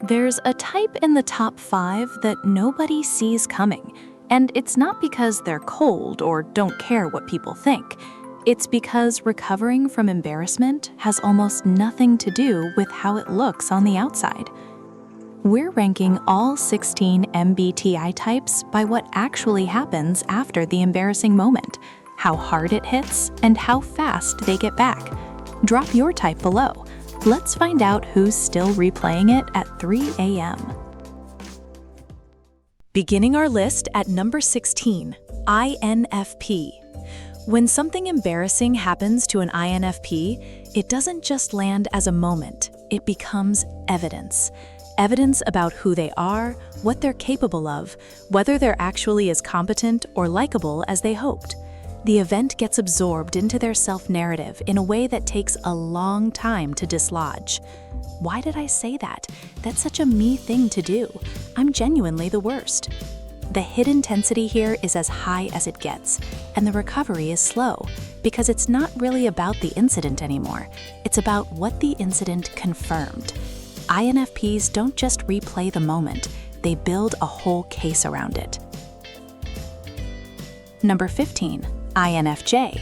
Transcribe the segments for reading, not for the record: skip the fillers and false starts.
There's a type in the top 5 that nobody sees coming, and it's not because they're cold or don't care what people think. It's because recovering from embarrassment has almost nothing to do with how it looks on the outside. We're ranking all 16 MBTI types by what actually happens after the embarrassing moment, how hard it hits, and how fast they get back. Drop your type below. Let's find out who's still replaying it at 3 a.m. Beginning our list at number 16, INFP. When something embarrassing happens to an INFP, it doesn't just land as a moment, it becomes evidence. Evidence about who they are, what they're capable of, whether they're actually as competent or likable as they hoped. The event gets absorbed into their self-narrative in a way that takes a long time to dislodge. Why did I say that? That's such a me thing to do. I'm genuinely the worst. The hit intensity here is as high as it gets, and the recovery is slow, because it's not really about the incident anymore. It's about what the incident confirmed. INFPs don't just replay the moment, they build a whole case around it. Number 15, INFJ.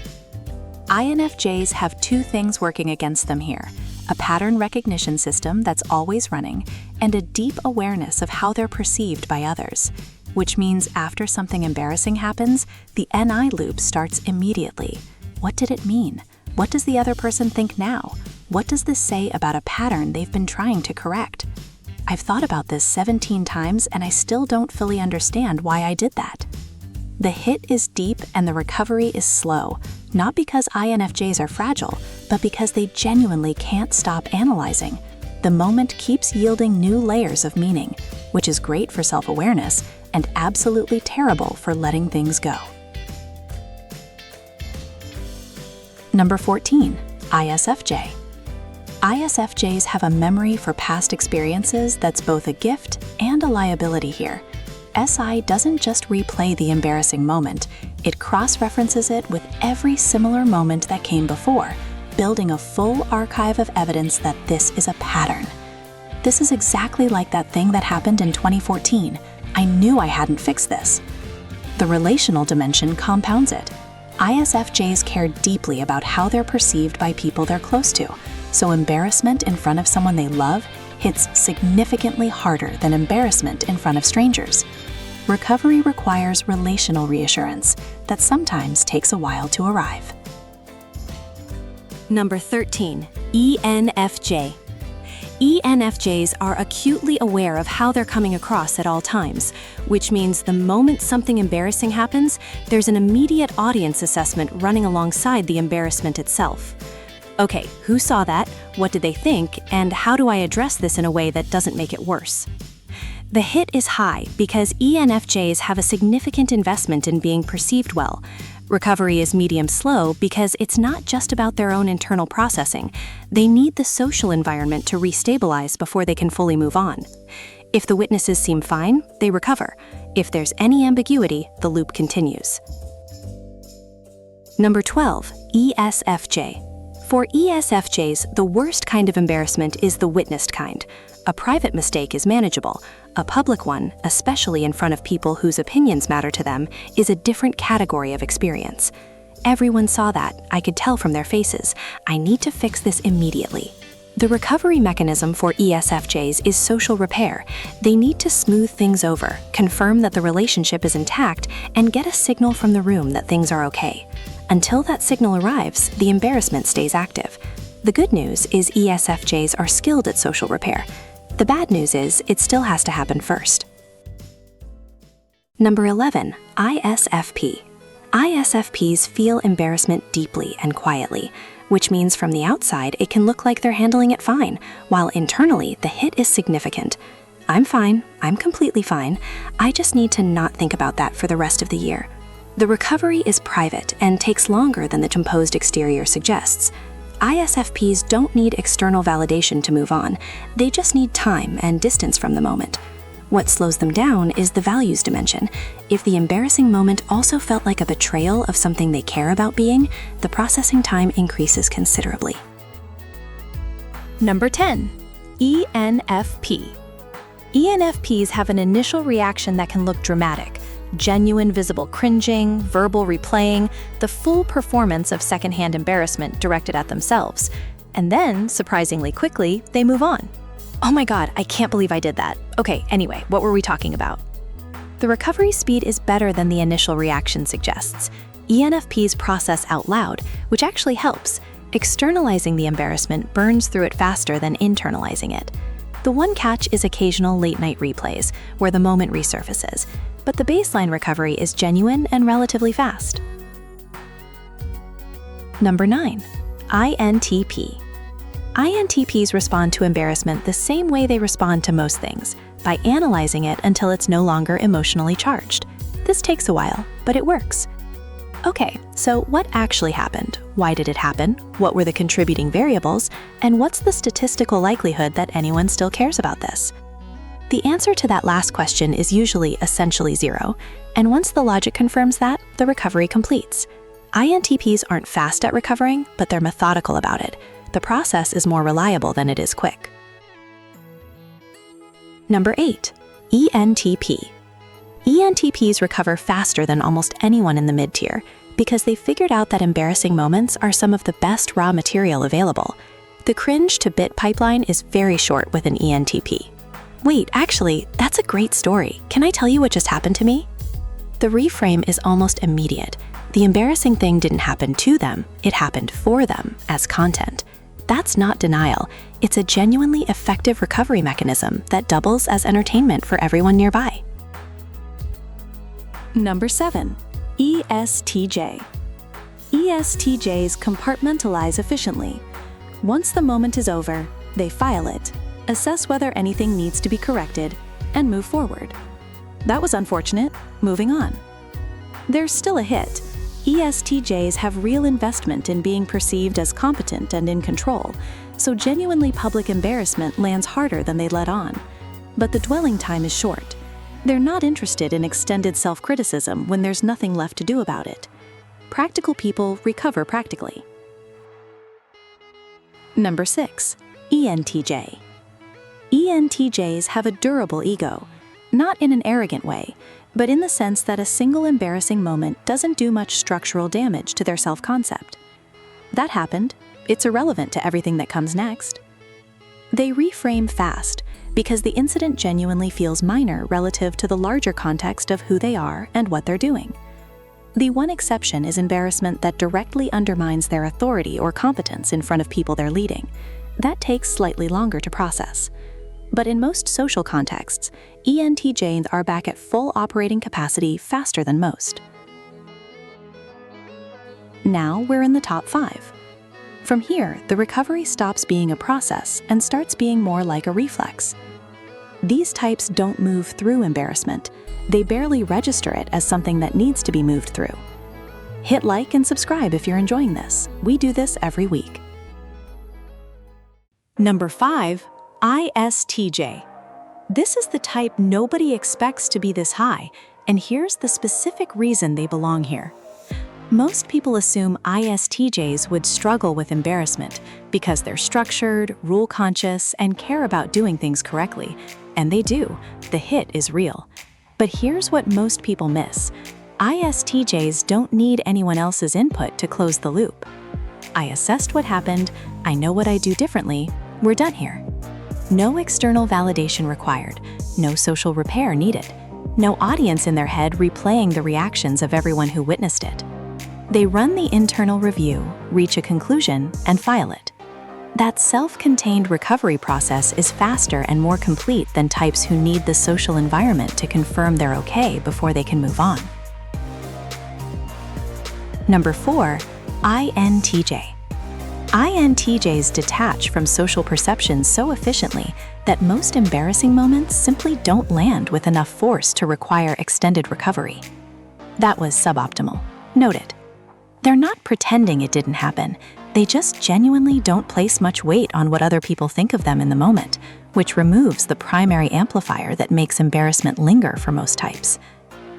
INFJs have two things working against them here: a pattern recognition system that's always running, and a deep awareness of how they're perceived by others. Which means after something embarrassing happens, the NI loop starts immediately. What did it mean? What does the other person think now? What does this say about a pattern they've been trying to correct? I've thought about this 17 times and I still don't fully understand why I did that. The hit is deep and the recovery is slow, not because INFJs are fragile, but because they genuinely can't stop analyzing. The moment keeps yielding new layers of meaning, which is great for self-awareness and absolutely terrible for letting things go. Number 14, ISFJ. ISFJs have a memory for past experiences that's both a gift and a liability here. SI doesn't just replay the embarrassing moment, it cross-references it with every similar moment that came before, building a full archive of evidence that this is a pattern. This is exactly like that thing that happened in 2014. I knew I hadn't fixed this. The relational dimension compounds it. ISFJs care deeply about how they're perceived by people they're close to, so embarrassment in front of someone they love hits significantly harder than embarrassment in front of strangers. Recovery requires relational reassurance that sometimes takes a while to arrive. Number 13, ENFJ. ENFJs are acutely aware of how they're coming across at all times, which means the moment something embarrassing happens, there's an immediate audience assessment running alongside the embarrassment itself. Okay, who saw that? What did they think? And how do I address this in a way that doesn't make it worse? The hit is high because ENFJs have a significant investment in being perceived well. Recovery is medium-slow because it's not just about their own internal processing. They need the social environment to restabilize before they can fully move on. If the witnesses seem fine, they recover. If there's any ambiguity, the loop continues. Number 12, ESFJ. For ESFJs, the worst kind of embarrassment is the witnessed kind. A private mistake is manageable. A public one, especially in front of people whose opinions matter to them, is a different category of experience. Everyone saw that. I could tell from their faces. I need to fix this immediately. The recovery mechanism for ESFJs is social repair. They need to smooth things over, confirm that the relationship is intact, and get a signal from the room that things are okay. Until that signal arrives, the embarrassment stays active. The good news is ESFJs are skilled at social repair. The bad news is it still has to happen first. Number 11, ISFP. ISFPs feel embarrassment deeply and quietly, which means from the outside it can look like they're handling it fine, while internally the hit is significant. I'm fine, I'm completely fine. I just need to not think about that for the rest of the year. The recovery is private and takes longer than the composed exterior suggests. ISFPs don't need external validation to move on. They just need time and distance from the moment. What slows them down is the values dimension. If the embarrassing moment also felt like a betrayal of something they care about being, the processing time increases considerably. Number 10, ENFP. ENFPs have an initial reaction that can look dramatic. Genuine visible cringing, verbal replaying, the full performance of secondhand embarrassment directed at themselves. And then, surprisingly quickly, they move on. Oh my god, I can't believe I did that. Okay, anyway, what were we talking about? The recovery speed is better than the initial reaction suggests. ENFPs process out loud, which actually helps. Externalizing the embarrassment burns through it faster than internalizing it. The one catch is occasional late-night replays, where the moment resurfaces, but the baseline recovery is genuine and relatively fast. Number 9. INTP. INTPs respond to embarrassment the same way they respond to most things, by analyzing it until it's no longer emotionally charged. This takes a while, but it works. Okay, so what actually happened? Why did it happen? What were the contributing variables? And what's the statistical likelihood that anyone still cares about this? The answer to that last question is usually essentially 0, and once the logic confirms that, the recovery completes. INTPs aren't fast at recovering, but they're methodical about it. The process is more reliable than it is quick. Number 8. ENTP. ENTPs recover faster than almost anyone in the mid-tier because they figured out that embarrassing moments are some of the best raw material available. The cringe to bit pipeline is very short with an ENTP. Wait, actually, that's a great story. Can I tell you what just happened to me? The reframe is almost immediate. The embarrassing thing didn't happen to them, it happened for them as content. That's not denial. It's a genuinely effective recovery mechanism that doubles as entertainment for everyone nearby. Number 7. ESTJ. ESTJs compartmentalize efficiently. Once the moment is over, they file it, assess whether anything needs to be corrected, and move forward. That was unfortunate. Moving on. There's still a hit. ESTJs have real investment in being perceived as competent and in control, so genuinely public embarrassment lands harder than they let on. But the dwelling time is short. They're not interested in extended self-criticism when there's nothing left to do about it. Practical people recover practically. Number 6. ENTJ. ENTJs have a durable ego, not in an arrogant way, but in the sense that a single embarrassing moment doesn't do much structural damage to their self-concept. That happened. It's irrelevant to everything that comes next. They reframe fast because the incident genuinely feels minor relative to the larger context of who they are and what they're doing. The one exception is embarrassment that directly undermines their authority or competence in front of people they're leading. That takes slightly longer to process. But in most social contexts, ENTJs are back at full operating capacity faster than most. Now we're in the top 5. From here, the recovery stops being a process and starts being more like a reflex. These types don't move through embarrassment. They barely register it as something that needs to be moved through. Hit like and subscribe if you're enjoying this. We do this every week. Number 5. ISTJ. This is the type nobody expects to be this high, and here's the specific reason they belong here. Most people assume ISTJs would struggle with embarrassment because they're structured, rule-conscious, and care about doing things correctly. And they do. The hit is real. But here's what most people miss. ISTJs don't need anyone else's input to close the loop. I assessed what happened, I know what I do differently, we're done here. No external validation required, no social repair needed, no audience in their head replaying the reactions of everyone who witnessed it. They run the internal review, reach a conclusion, and file it. That self-contained recovery process is faster and more complete than types who need the social environment to confirm they're okay before they can move on. Number 4. INTJ. INTJs detach from social perceptions so efficiently that most embarrassing moments simply don't land with enough force to require extended recovery. That was suboptimal. Noted. They're not pretending it didn't happen. They just genuinely don't place much weight on what other people think of them in the moment, which removes the primary amplifier that makes embarrassment linger for most types.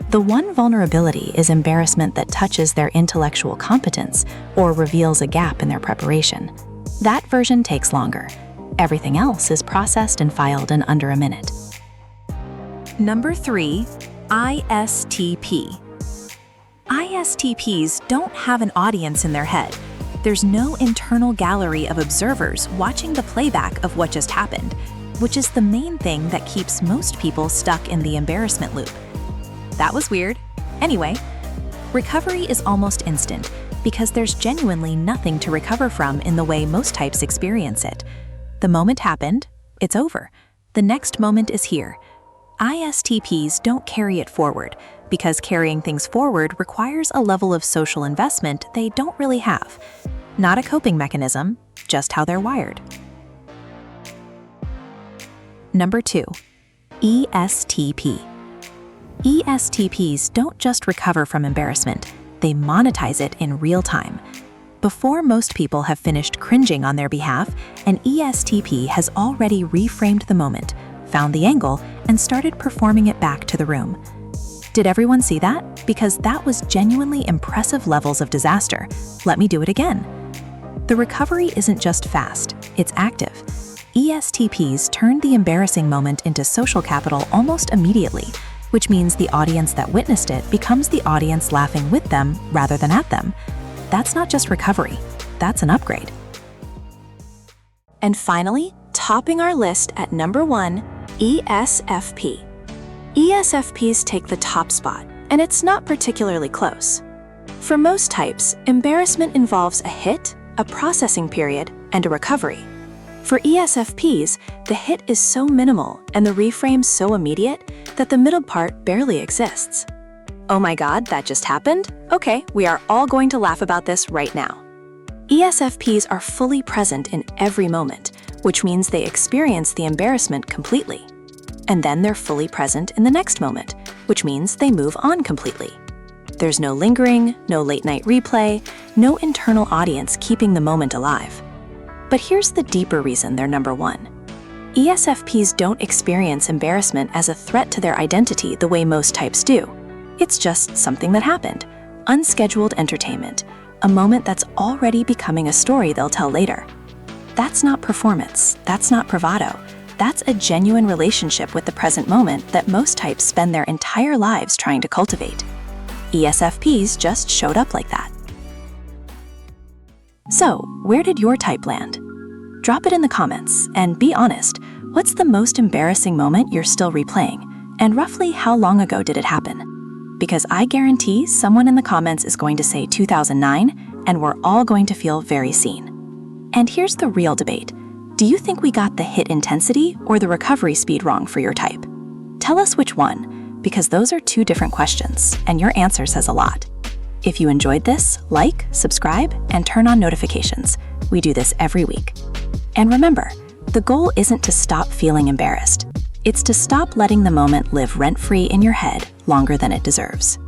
The one vulnerability is embarrassment that touches their intellectual competence or reveals a gap in their preparation. That version takes longer. Everything else is processed and filed in under a minute. Number 3, ISTP. ISTPs don't have an audience in their head. There's no internal gallery of observers watching the playback of what just happened, which is the main thing that keeps most people stuck in the embarrassment loop. That was weird. Anyway, recovery is almost instant because there's genuinely nothing to recover from in the way most types experience it. The moment happened, it's over. The next moment is here. ISTPs don't carry it forward because carrying things forward requires a level of social investment they don't really have. Not a coping mechanism, just how they're wired. Number 2, ESTP. ESTPs don't just recover from embarrassment, they monetize it in real time. Before most people have finished cringing on their behalf, an ESTP has already reframed the moment, found the angle, and started performing it back to the room. Did everyone see that? Because that was genuinely impressive levels of disaster. Let me do it again. The recovery isn't just fast, it's active. ESTPs turn the embarrassing moment into social capital almost immediately, which means the audience that witnessed it becomes the audience laughing with them rather than at them. That's not just recovery, that's an upgrade. And finally, topping our list at number 1, ESFP. ESFPs take the top spot, and it's not particularly close. For most types, embarrassment involves a hit, a processing period, and a recovery. For ESFPs, the hit is so minimal and the reframe so immediate that the middle part barely exists. Oh my god, that just happened? Okay, we are all going to laugh about this right now. ESFPs are fully present in every moment, which means they experience the embarrassment completely. And then they're fully present in the next moment, which means they move on completely. There's no lingering, no late-night replay, no internal audience keeping the moment alive. But here's the deeper reason they're number 1. ESFPs don't experience embarrassment as a threat to their identity the way most types do. It's just something that happened, unscheduled entertainment, a moment that's already becoming a story they'll tell later. That's not performance, that's not bravado, that's a genuine relationship with the present moment that most types spend their entire lives trying to cultivate. ESFPs just showed up like that. So, where did your type land? Drop it in the comments, and be honest, what's the most embarrassing moment you're still replaying, and roughly how long ago did it happen? Because I guarantee someone in the comments is going to say 2009, and we're all going to feel very seen. And here's the real debate. Do you think we got the hit intensity or the recovery speed wrong for your type? Tell us which one, because those are two different questions, and your answer says a lot. If you enjoyed this, like, subscribe, and turn on notifications. We do this every week. And remember, the goal isn't to stop feeling embarrassed. It's to stop letting the moment live rent-free in your head longer than it deserves.